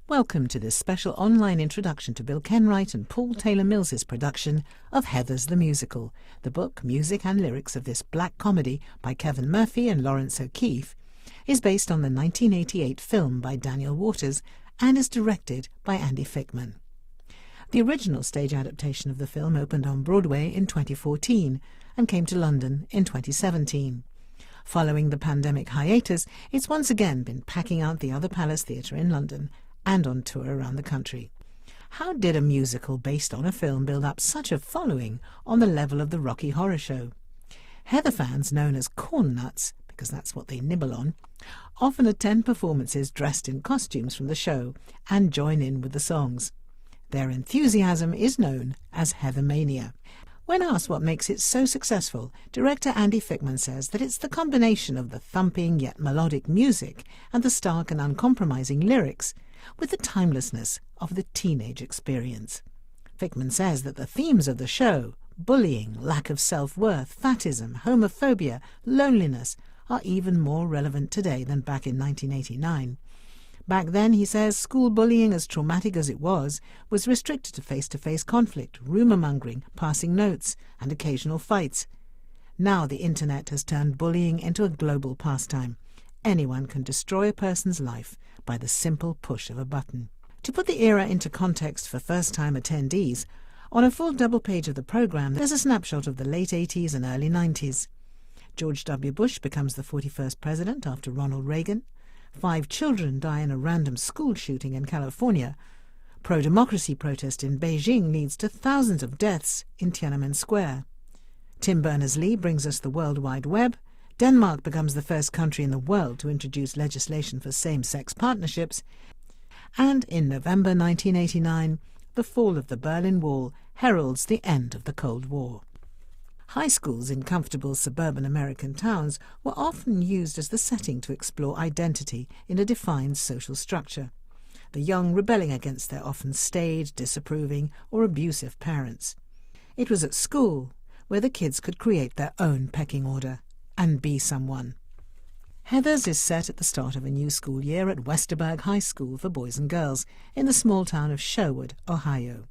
Welcome to this special online introduction to Bill Kenwright and Paul Taylor Mills' production of Heathers the Musical. The book, music and lyrics of this black comedy by Kevin Murphy and Lawrence O'Keefe is based on the 1988 film by Daniel Waters and is directed by Andy Fickman. The original stage adaptation of the film opened on Broadway in 2014 and came to London in 2017. Following the pandemic hiatus, it's once again been packing out the Other Palace Theatre in London and on tour around the country. How did a musical based on a film build up such a following on the level of the Rocky Horror Show? Heather fans, known as corn nuts, because that's what they nibble on, often attend performances dressed in costumes from the show and join in with the songs. Their enthusiasm is known as Heathermania. When asked what makes it so successful, director Andy Fickman says that it's the combination of the thumping yet melodic music and the stark and uncompromising lyrics with the timelessness of the teenage experience. Fickman says that the themes of the show, bullying, lack of self-worth, fatism, homophobia, loneliness, are even more relevant today than back in 1989. Back then, he says, school bullying, as traumatic as it was restricted to face-to-face conflict, rumour-mongering, passing notes, and occasional fights. Now the internet has turned bullying into a global pastime. Anyone can destroy a person's life by the simple push of a button. To put the era into context for first-time attendees, on a full double page of the programme there's a snapshot of the late 80s and early 90s. George W. Bush becomes the 41st president after Ronald Reagan. 5 children die in a random school shooting in California. Pro-democracy protest in Beijing leads to thousands of deaths in Tiananmen Square. Tim Berners-Lee brings us the World Wide Web. Denmark becomes the first country in the world to introduce legislation for same-sex partnerships. And in November 1989, the fall of the Berlin Wall heralds the end of the Cold War. High schools in comfortable suburban American towns were often used as the setting to explore identity in a defined social structure, the young rebelling against their often staid, disapproving, or abusive parents. It was at school where the kids could create their own pecking order and be someone. Heathers is set at the start of a new school year at Westerberg High School for boys and girls in the small town of Sherwood, Ohio.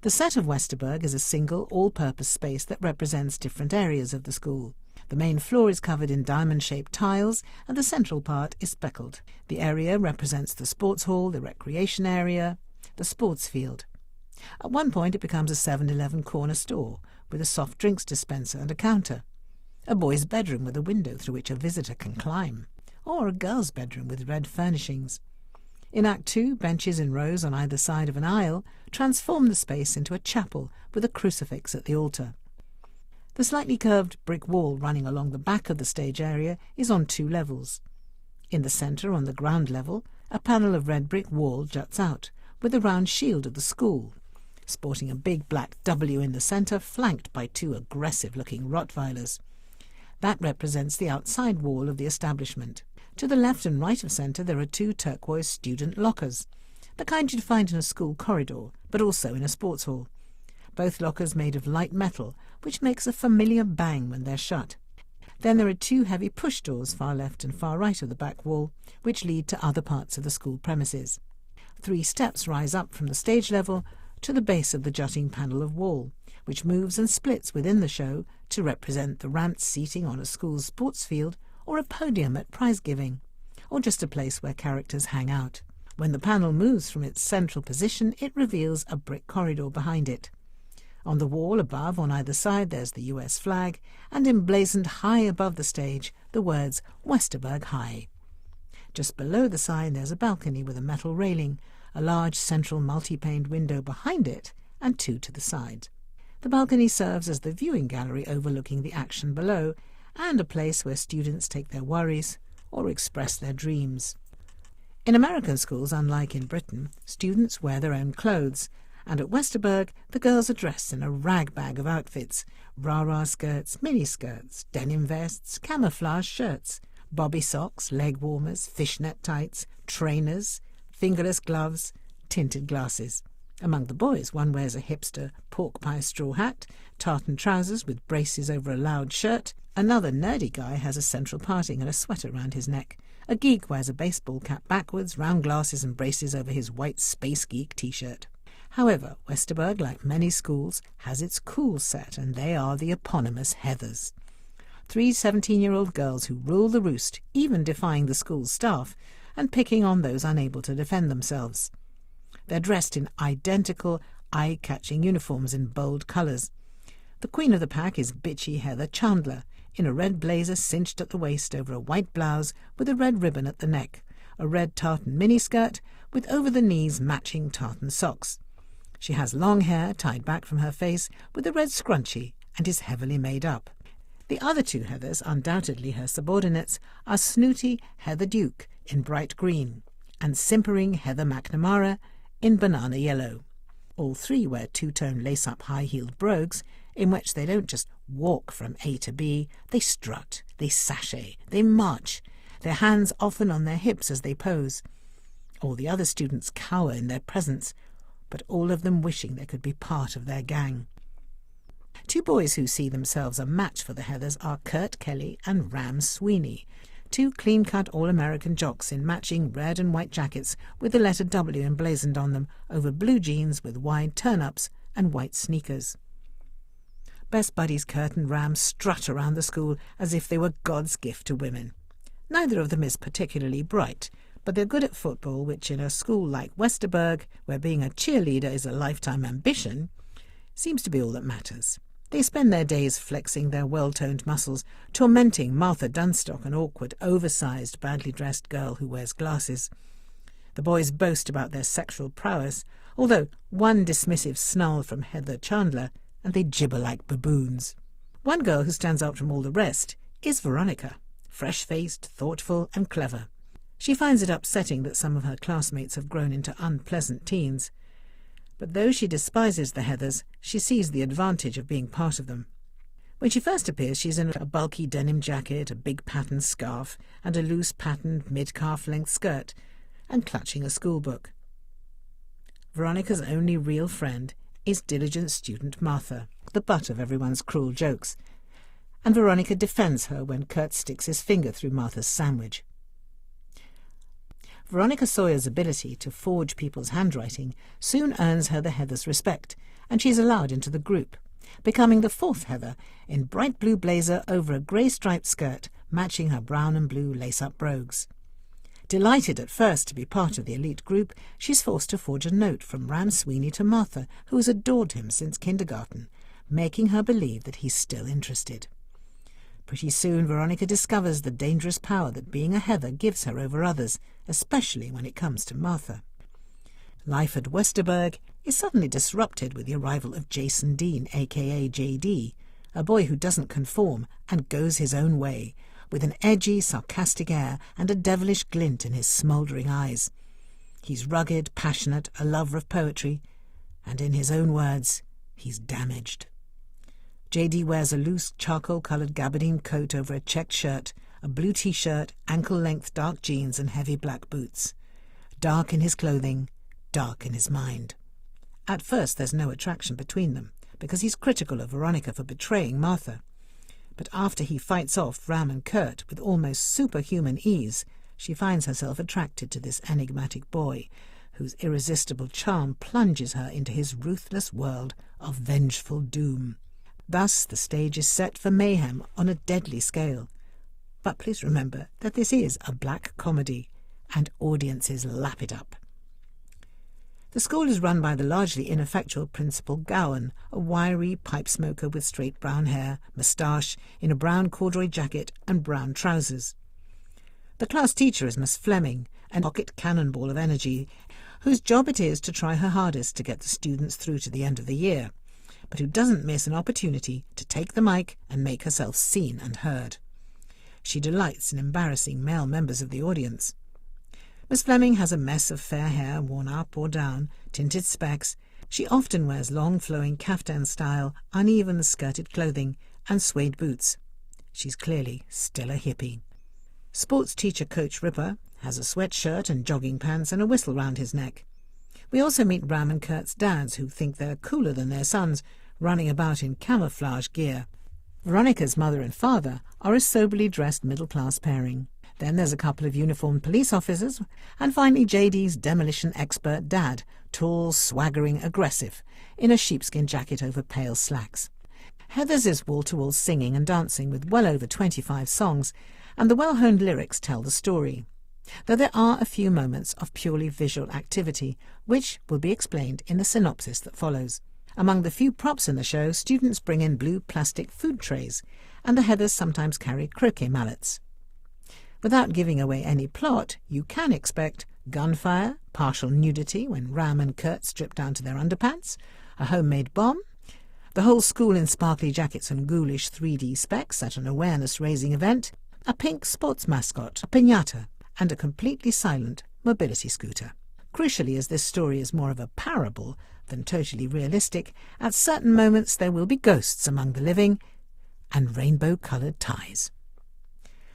The set of Westerberg is a single, all-purpose space that represents different areas of the school. The main floor is covered in diamond-shaped tiles, and the central part is speckled. The area represents the sports hall, the recreation area, the sports field. At one point it becomes a 7-Eleven corner store, with a soft drinks dispenser and a counter. A boy's bedroom with a window through which a visitor can climb, or a girl's bedroom with red furnishings. In Act 2, benches in rows on either side of an aisle transform the space into a chapel with a crucifix at the altar. The slightly curved brick wall running along the back of the stage area is on 2 levels. In the centre, on the ground level, a panel of red brick wall juts out, with the round shield of the school, sporting a big black W in the centre, flanked by 2 aggressive-looking Rottweilers. That represents the outside wall of the establishment. To the left and right of centre there are 2 turquoise student lockers, the kind you'd find in a school corridor, but also in a sports hall. Both lockers made of light metal, which makes a familiar bang when they're shut. Then there are 2 heavy push doors far left and far right of the back wall, which lead to other parts of the school premises. 3 steps rise up from the stage level to the base of the jutting panel of wall, which moves and splits within the show to represent the ramped seating on a school's sports field, or a podium at prize-giving, or just a place where characters hang out. When the panel moves from its central position, it reveals a brick corridor behind it. On the wall above, on either side, there's the US flag, and emblazoned high above the stage, the words Westerberg High. Just below the sign there's a balcony with a metal railing, a large central multi-paned window behind it, and 2 to the side. The balcony serves as the viewing gallery overlooking the action below, and a place where students take their worries or express their dreams. In American schools, unlike in Britain, students wear their own clothes, and at Westerberg the girls are dressed in a rag-bag of outfits: rah-rah skirts, mini-skirts, denim vests, camouflage shirts, bobby socks, leg warmers, fishnet tights, trainers, fingerless gloves, tinted glasses. Among the boys, one wears a hipster pork pie straw hat, tartan trousers with braces over a loud shirt. Another nerdy guy has a central parting and a sweater round his neck. A geek wears a baseball cap backwards, round glasses and braces over his white Space Geek t-shirt. However, Westerberg, like many schools, has its cool set, and they are the eponymous Heathers. 3 17-year-old girls who rule the roost, even defying the school's staff and picking on those unable to defend themselves. They're dressed in identical, eye-catching uniforms in bold colours. The queen of the pack is bitchy Heather Chandler, in a red blazer cinched at the waist over a white blouse with a red ribbon at the neck, a red tartan miniskirt with over-the-knees matching tartan socks. She has long hair tied back from her face with a red scrunchie and is heavily made up. The other 2 Heathers, undoubtedly her subordinates, are snooty Heather Duke in bright green and simpering Heather McNamara in banana yellow. All 3 wear 2-tone lace-up high-heeled brogues in which they don't just walk from A to B, they strut, they sashay, they march, their hands often on their hips as they pose. All the other students cower in their presence, but all of them wishing they could be part of their gang. 2 boys who see themselves a match for the Heathers are Kurt Kelly and Ram Sweeney, 2 clean-cut all-American jocks in matching red and white jackets with the letter W emblazoned on them over blue jeans with wide turn-ups and white sneakers. Best buddies Kurt and Ram strut around the school as if they were God's gift to women. Neither of them is particularly bright, but they're good at football, which in a school like Westerberg, where being a cheerleader is a lifetime ambition, seems to be all that matters. They spend their days flexing their well-toned muscles, tormenting Martha Dunstock, an awkward, oversized, badly dressed girl who wears glasses. The boys boast about their sexual prowess, although one dismissive snarl from Heather Chandler, and they gibber like baboons. One girl who stands out from all the rest is Veronica, fresh-faced, thoughtful and clever. She finds it upsetting that some of her classmates have grown into unpleasant teens. But though she despises the Heathers, she sees the advantage of being part of them. When she first appears, she's in a bulky denim jacket, a big patterned scarf, and a loose patterned mid-calf length skirt, and clutching a schoolbook. Veronica's only real friend is diligent student Martha, the butt of everyone's cruel jokes, and Veronica defends her when Kurt sticks his finger through Martha's sandwich. Veronica Sawyer's ability to forge people's handwriting soon earns her the Heather's respect, and she's allowed into the group, becoming the 4th Heather in bright blue blazer over a grey-striped skirt matching her brown and blue lace-up brogues. Delighted at first to be part of the elite group, she's forced to forge a note from Ram Sweeney to Martha, who has adored him since kindergarten, making her believe that he's still interested. Pretty soon Veronica discovers the dangerous power that being a Heather gives her over others, especially when it comes to Martha. Life at Westerberg is suddenly disrupted with the arrival of Jason Dean, aka JD, a boy who doesn't conform and goes his own way, with an edgy, sarcastic air and a devilish glint in his smouldering eyes. He's rugged, passionate, a lover of poetry, and in his own words, he's damaged. JD wears a loose charcoal-coloured gabardine coat over a checked shirt, a blue t-shirt, ankle-length dark jeans and heavy black boots. Dark in his clothing, dark in his mind. At first there's no attraction between them, because he's critical of Veronica for betraying Martha. But after he fights off Ram and Kurt with almost superhuman ease, she finds herself attracted to this enigmatic boy, whose irresistible charm plunges her into his ruthless world of vengeful doom. Thus the stage is set for mayhem on a deadly scale. But please remember that this is a black comedy, and audiences lap it up. The school is run by the largely ineffectual Principal Gowan, a wiry pipe smoker with straight brown hair, moustache, in a brown corduroy jacket and brown trousers. The class teacher is Miss Fleming, a pocket cannonball of energy, whose job it is to try her hardest to get the students through to the end of the year, but who doesn't miss an opportunity to take the mic and make herself seen and heard. She delights in embarrassing male members of the audience. Miss Fleming has a mess of fair hair worn up or down, tinted specs. She often wears long flowing caftan-style, uneven skirted clothing and suede boots. She's clearly still a hippie. Sports teacher Coach Ripper has a sweatshirt and jogging pants and a whistle round his neck. We also meet Ram and Kurt's dads, who think they're cooler than their sons, running about in camouflage gear. Veronica's mother and father are a soberly dressed middle-class pairing. Then there's a couple of uniformed police officers, and finally JD's demolition expert dad, tall, swaggering, aggressive, in a sheepskin jacket over pale slacks. Heather's is wall-to-wall singing and dancing with well over 25 songs, and the well-honed lyrics tell the story, though there are a few moments of purely visual activity, which will be explained in the synopsis that follows. Among the few props in the show, students bring in blue plastic food trays, and the Heathers sometimes carry croquet mallets. Without giving away any plot, you can expect gunfire, partial nudity when Ram and Kurt strip down to their underpants, a homemade bomb, the whole school in sparkly jackets and ghoulish 3D specs at an awareness-raising event, a pink sports mascot, a piñata, and a completely silent mobility scooter. Crucially, as this story is more of a parable than totally realistic, at certain moments there will be ghosts among the living and rainbow-coloured ties.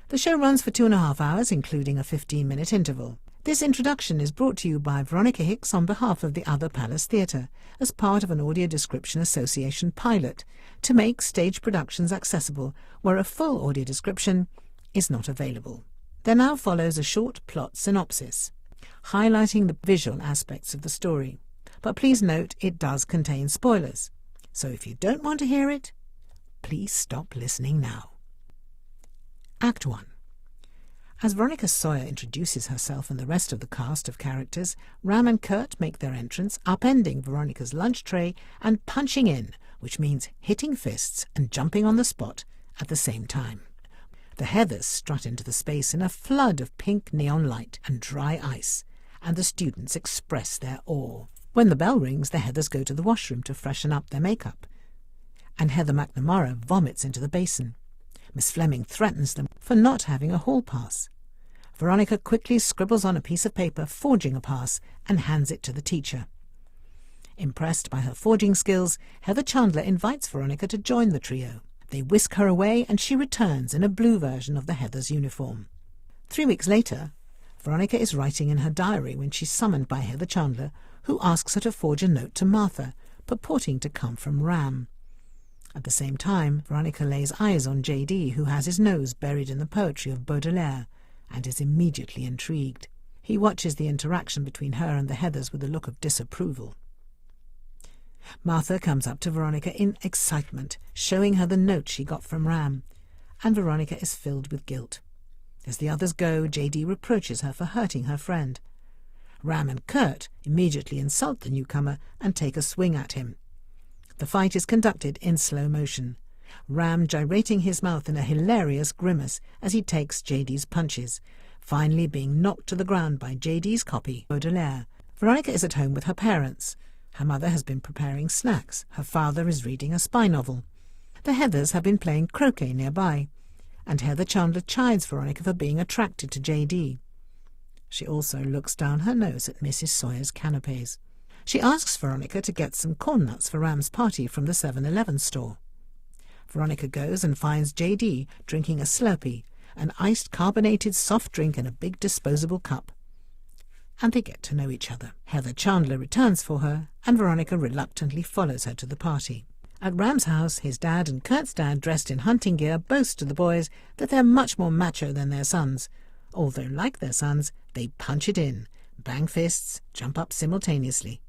The show runs for 2.5 hours, including a 15-minute interval. This introduction is brought to you by Veronica Hicks on behalf of the Other Palace Theatre, as part of an Audio Description Association pilot, to make stage productions accessible where a full audio description is not available. There now follows a short plot synopsis, highlighting the visual aspects of the story. But please note it does contain spoilers, so if you don't want to hear it, please stop listening now. Act 1. As Veronica Sawyer introduces herself and the rest of the cast of characters, Ram and Kurt make their entrance, upending Veronica's lunch tray and punching in, which means hitting fists and jumping on the spot at the same time. The Heathers strut into the space in a flood of pink neon light and dry ice, and the students express their awe. When the bell rings, the Heathers go to the washroom to freshen up their makeup, and Heather McNamara vomits into the basin. Miss Fleming threatens them for not having a hall pass. Veronica quickly scribbles on a piece of paper, forging a pass, and hands it to the teacher. Impressed by her forging skills, Heather Chandler invites Veronica to join the trio. They whisk her away, and she returns in a blue version of the Heathers' uniform. 3 weeks later, Veronica is writing in her diary when she's summoned by Heather Chandler, who asks her to forge a note to Martha, purporting to come from Ram. At the same time, Veronica lays eyes on JD, who has his nose buried in the poetry of Baudelaire, and is immediately intrigued. He watches the interaction between her and the Heathers with a look of disapproval. Martha comes up to Veronica in excitement, showing her the note she got from Ram, and Veronica is filled with guilt. As the others go, JD reproaches her for hurting her friend. Ram and Kurt immediately insult the newcomer and take a swing at him. The fight is conducted in slow motion, Ram gyrating his mouth in a hilarious grimace as he takes JD's punches, finally being knocked to the ground by JD's copy, Baudelaire. Veronica is at home with her parents. Her mother has been preparing snacks. Her father is reading a spy novel. The Heathers have been playing croquet nearby, and Heather Chandler chides Veronica for being attracted to JD. She also looks down her nose at Mrs. Sawyer's canapes. She asks Veronica to get some corn nuts for Ram's party from the 7-Eleven store. Veronica goes and finds JD drinking a Slurpee, an iced carbonated soft drink in a big disposable cup. And they get to know each other. Heather Chandler returns for her, and Veronica reluctantly follows her to the party. At Ram's house, his dad and Kurt's dad, dressed in hunting gear, boast to the boys that they're much more macho than their sons, although, like their sons, they punch it in, bang fists, jump up simultaneously,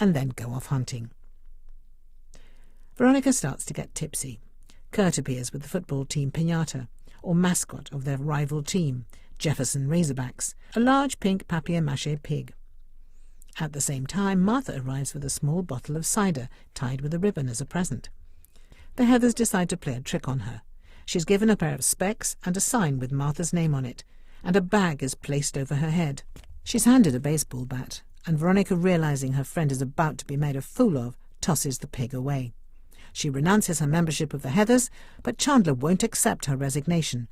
and then go off hunting. Veronica starts to get tipsy. Kurt appears with the football team piñata, or mascot of their rival team, Jefferson Razorbacks, a large pink papier-mâché pig. At the same time, Martha arrives with a small bottle of cider tied with a ribbon as a present. The Heathers decide to play a trick on her. She's given a pair of specs and a sign with Martha's name on it, and a bag is placed over her head. She's handed a baseball bat, and Veronica, realizing her friend is about to be made a fool of, tosses the pig away. She renounces her membership of the Heathers, but Chandler won't accept her resignation,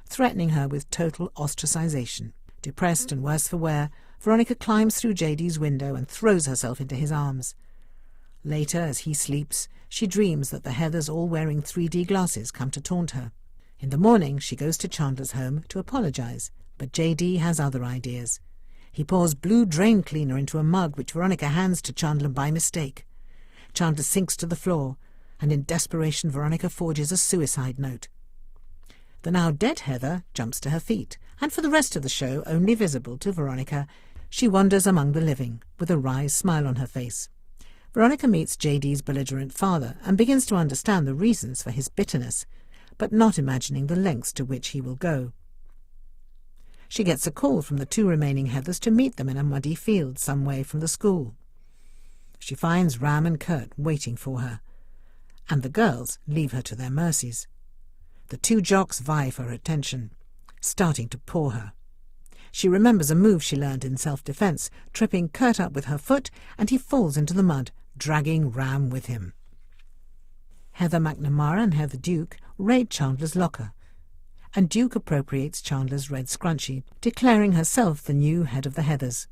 threatening her with total ostracization. Depressed and worse for wear, Veronica climbs through JD's window and throws herself into his arms. Later, as he sleeps, she dreams that the Heathers, all wearing 3D glasses, come to taunt her. In the morning, she goes to Chandler's home to apologize, but JD has other ideas. He pours blue drain cleaner into a mug which Veronica hands to Chandler by mistake. Chandler sinks to the floor, and in desperation Veronica forges a suicide note. The now dead Heather jumps to her feet, and for the rest of the show only visible to Veronica, she wanders among the living, with a wry smile on her face. Veronica meets J.D.'s belligerent father and begins to understand the reasons for his bitterness, but not imagining the lengths to which he will go. She gets a call from the two remaining Heathers to meet them in a muddy field some way from the school. She finds Ram and Kurt waiting for her, and the girls leave her to their mercies. The two jocks vie for her attention, starting to paw her. She remembers a move she learned in self-defense, tripping Kurt up with her foot, and he falls into the mud, dragging Ram with him. Heather McNamara and Heather Duke raid Chandler's locker, and Duke appropriates Chandler's red scrunchie, declaring herself the new head of the Heathers.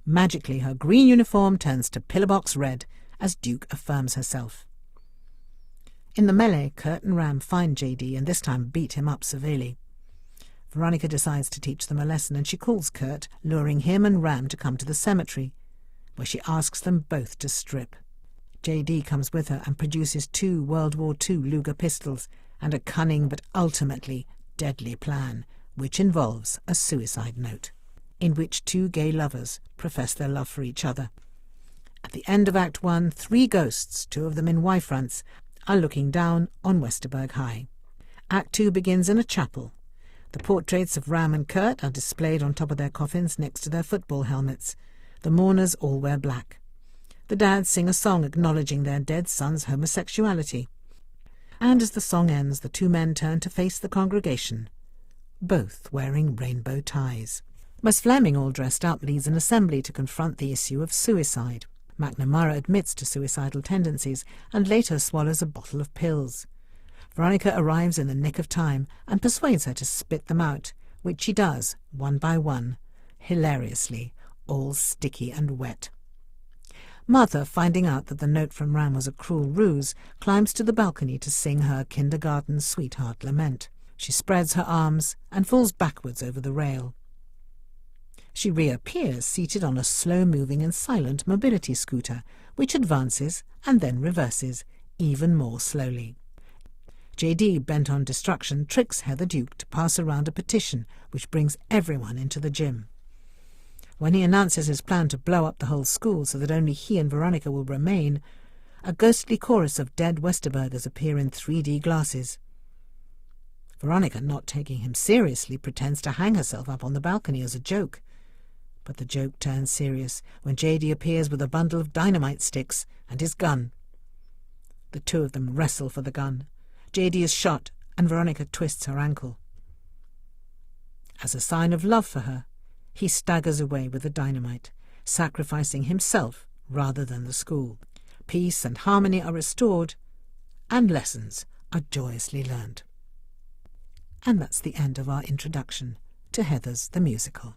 Magically, her green uniform turns to pillowbox red as Duke affirms herself. In the melee, Kurt and Ram find J.D. and this time beat him up severely. Veronica decides to teach them a lesson, and she calls Kurt, luring him and Ram to come to the cemetery, where she asks them both to strip. J.D. comes with her and produces 2 World War II Luger pistols and a cunning but ultimately deadly plan, which involves a suicide note, in which 2 gay lovers profess their love for each other. At the end of Act 1, 3 ghosts, 2 of them in Y-fronts, are looking down on Westerberg High. Act 2 begins in a chapel. The portraits of Ram and Kurt are displayed on top of their coffins next to their football helmets. The mourners all wear black. The dads sing a song acknowledging their dead son's homosexuality. And as the song ends, the 2 men turn to face the congregation, both wearing rainbow ties. Miss Fleming, all dressed up, leads an assembly to confront the issue of suicide. McNamara admits to suicidal tendencies and later swallows a bottle of pills. Veronica arrives in the nick of time and persuades her to spit them out, which she does, one by one, hilariously, all sticky and wet. Martha, finding out that the note from Ram was a cruel ruse, climbs to the balcony to sing her kindergarten sweetheart lament. She spreads her arms and falls backwards over the rail. She reappears seated on a slow-moving and silent mobility scooter, which advances and then reverses, even more slowly. J.D., bent on destruction, tricks Heather Duke to pass around a petition which brings everyone into the gym. When he announces his plan to blow up the whole school so that only he and Veronica will remain, a ghostly chorus of dead Westerbergers appear in 3D glasses. Veronica, not taking him seriously, pretends to hang herself up on the balcony as a joke. But the joke turns serious when J.D. appears with a bundle of dynamite sticks and his gun. The 2 of them wrestle for the gun. J.D. is shot and Veronica twists her ankle. As a sign of love for her, he staggers away with the dynamite, sacrificing himself rather than the school. Peace and harmony are restored, and lessons are joyously learned. And that's the end of our introduction to Heathers the Musical.